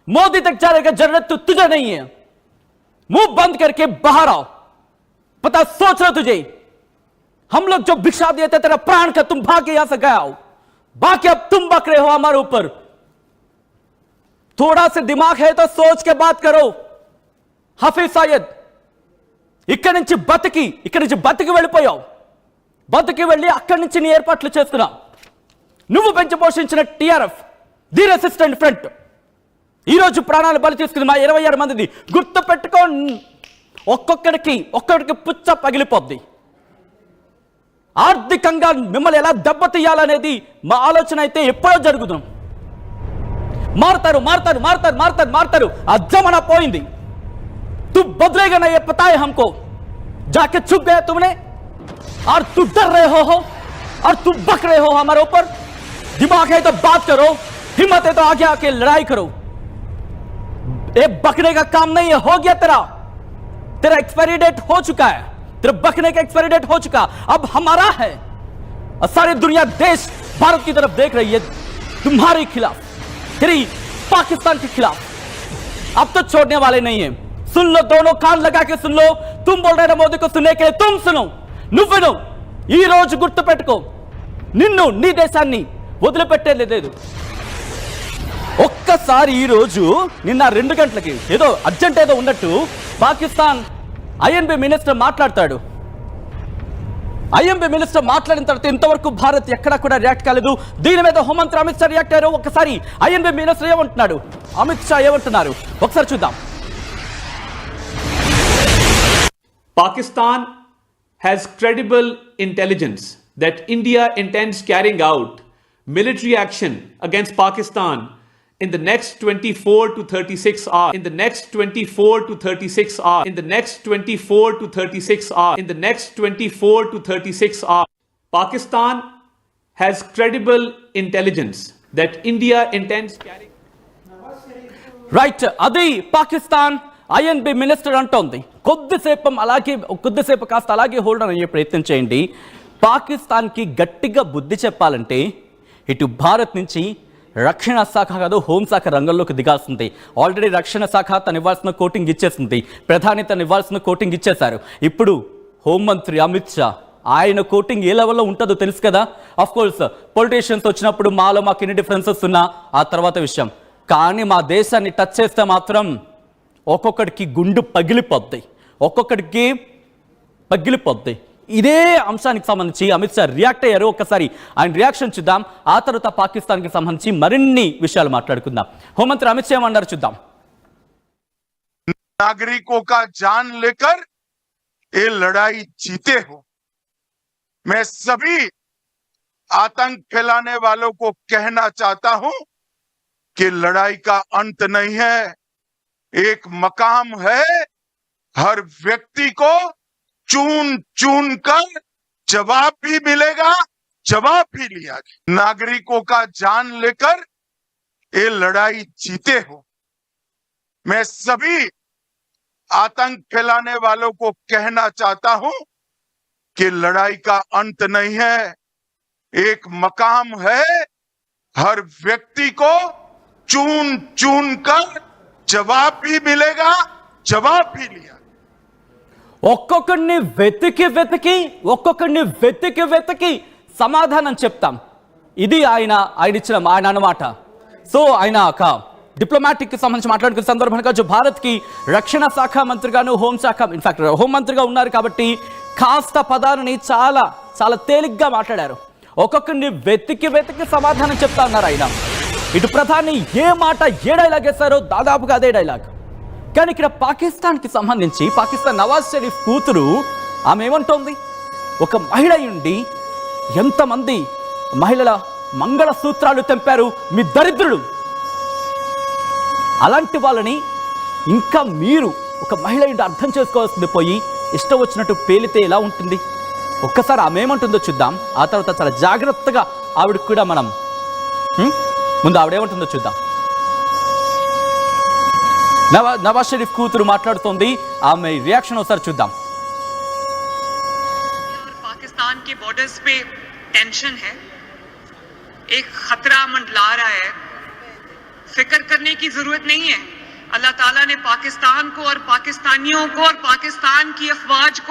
मोदी तक जाने का जरूरत तो तुझे नहीं है। मुंह बंद करके बाहर आओ। पता सोच रहे तुझे, हम लोग जो भिक्षा दिए थे तेरा प्राण का, तुम भाग के यहां से गए हो, बाकी अब तुम बक रहे हो हमारे ऊपर। थोड़ा सा दिमाग है तो सोच के बात करो। हफीज सईद ఇక్కడి నుంచి బతికి వెళ్ళిపోయావు, బతికి వెళ్ళి అక్కడి నుంచి నీ ఏర్పాట్లు చేస్తున్నావు। నువ్వు పెంచి పోషించిన టిఆర్ఎఫ్ ది రెసిస్టెంట్ ఫ్రంట్ ఈ రోజు ప్రాణాలు బలి తీసుకుంది మా 26 మందిది। గుర్తు పెట్టుకో, ఒక్కొక్కడికి పుచ్చ పగిలిపోద్ది। ఆర్థికంగా మిమ్మల్ని ఎలా దెబ్బతీయాలనేది మా ఆలోచన అయితే ఎప్పుడో జరుగుతుంది। మారుతారు, ఆ జమానా పోయింది। तू बदलेगा नहीं ये पता है हमको। जाके छुप गए तुमने और तू डर रहे हो और तू बक रहे हो हमारे ऊपर। दिमाग है तो बात करो, हिम्मत है तो आगे आके लड़ाई करो। ये बकने का काम नहीं है, हो गया तेरा एक्सपायरी डेट हो चुका है, तेरा बकने का एक्सपायरी डेट हो चुका, अब हमारा है। और सारी दुनिया देश भारत की तरफ देख रही है तुम्हारे खिलाफ, तेरी पाकिस्तान के खिलाफ। अब तो छोड़ने वाले नहीं है। सुन लो, दोनों कान लगा के सुन लो। तुम बोल रहे ना मोदी को सुनने के लिए, तुम सुनो, నువ్వు విను। ఈ రోజు గుర్తు పెట్టుకో, నిన్ను నీ దేశాన్ని వదిలిపెట్టేలేదు। ఒక్కసారి ఈ రోజు నిన్న 2 గంటలకి ఏదో అర్జెంట్ ఏదో ఉన్నట్టు పాకిస్తాన్ ఐఎన్బి మినిస్టర్ మాట్లాడతాడు। ఐఎంబీ మినిస్టర్ మాట్లాడిన తర్వాత ఇంతవరకు భారత్ ఎక్కడా కూడా రియాక్ట్ కాలేదు। దీని మీద హోంమంత్రి అమిత్ షా రియాక్ట్ అయ్యారు। ఒకసారి ఐఎంబీ మినిస్టర్ ఏమంటున్నాడు, అమిత్ షా ఏమంటున్నారు ఒకసారి చూద్దాం। Pakistan has credible intelligence that India intends carrying out military action against Pakistan in the next 24 to 36 hours. In the next 24 to 36 hours. In the next 24 to 36 hours. In the next 24 to 36 hours. Pakistan has credible intelligence that India intends carrying. Right, అది Pakistan INB minister అంటోంది। కొద్దిసేపు కాస్త అలాగే hold అయ్యే ప్రయత్నం చేయండి। పాకిస్తాన్కి గట్టిగా బుద్ధి చెప్పాలంటే ఇటు భారత్ నుంచి రక్షణ శాఖ కాదు, హోంశాఖ రంగంలోకి దిగాల్సింది। ఆల్రెడీ రక్షణ శాఖ తను ఇవ్వాల్సిన కోటింగ్ ఇచ్చేసింది, ప్రధాని తను ఇవ్వాల్సిన కోటింగ్ ఇచ్చేశారు। ఇప్పుడు హోంమంత్రి అమిత్ షా ఆయన కోటింగ్ ఏ లెవెల్లో ఉంటుందో తెలుసు కదా। ఆఫ్ కోర్స్ పొలిటీషియన్స్ వచ్చినప్పుడు మాకు ఎన్ని డిఫరెన్సెస్ ఉన్నా ఆ తర్వాత విషయం, కానీ మా దేశాన్ని టచ్ చేస్తే మాత్రం ఒక్కొక్కడికి గుండు పగిలిపోద్ది। ఇదే అంశానికి సంబంధించి అమిత్ షా రియాక్ట్ అయ్యారు। ఒక్కసారి ఆయన రియాక్షన్ చూద్దాం, ఆ తర్వాత పాకిస్తాన్కి సంబంధించి మరిన్ని విషయాలు మాట్లాడుకుందాం। హోంమంత్రి అమిత్ షా ఏమన్నారు చూద్దాం। नागरिकों का जान लेकर ये लड़ाई जीते हो। मैं सभी आतंक फैलाने वालों को कहना चाहता हूं कि लड़ाई का अंत नहीं है, एक मकाम है। हर व्यक्ति को चुन चुन कर जवाब भी मिलेगा, जवाब भी लिया गया। नागरिकों का जान लेकर ये लड़ाई जीते हो। मैं सभी आतंक फैलाने वालों को कहना चाहता हूं कि लड़ाई का अंत नहीं है, एक मकाम है। हर व्यक्ति को चुन चुन कर जवाब भी मिलेगा, जवाब भी लिया। ఒక్కొక్కడిని వెతికి సమాధానం చెప్తాం। ఇది ఆయన ఇచ్చిన ఆయన అన్నమాట। సో ఆయన ఒక డిప్లొమాటిక్ కి సంబంధించి మాట్లాడుకునే సందర్భంగా భారత్ కి రక్షణ శాఖ మంత్రిగాను హోంశాఖ ఇన్ఫాక్ట్ హోంమంత్రిగా ఉన్నారు కాబట్టి కాస్త పదాలని చాలా చాలా తేలిగ్గా మాట్లాడారు। ఒక్కొక్కడిని వెతికి సమాధానం చెప్తా ఉన్నారు ఆయన। ఇటు ప్రధాని ఏ మాట ఏ డైలాగ్ వేస్తారో దాదాపుగా అదే డైలాగ్। కానీ ఇక్కడ పాకిస్తాన్కి సంబంధించి పాకిస్తాన్ నవాజ్ షరీఫ్ కూతురు ఆమె ఏమంటోంది, ఒక మహిళ ఉండి ఎంతమంది మహిళల మంగళ సూత్రాలు తెంపారు మీ దరిద్రులు, అలాంటి వాళ్ళని ఇంకా మీరు ఒక మహిళ ఉండి అర్థం చేసుకోవాల్సింది పోయి ఇష్టం వచ్చినట్టు పేలితే ఎలా ఉంటుంది? ఒక్కసారి ఆమె ఏమంటుందో చూద్దాం, ఆ తర్వాత చాలా జాగ్రత్తగా ఆవిడకి కూడా మనం ముందు ఆవిడేమంటుందో చూద్దాం। नवाज शरीफ కూతురు మాట్లాడుతోంది, ఆమె రియాక్షన్ ఒకసారి చూద్దాం। पाकिस्तान के बॉर्डर्स पे टेंशन है, एक खतरा मंडला रहा है। फिक्र करने की जरूरत नहीं है। अल्लाह ताला ने पाकिस्तान को और पाकिस्तानियों को और पाकिस्तान की अफवाज को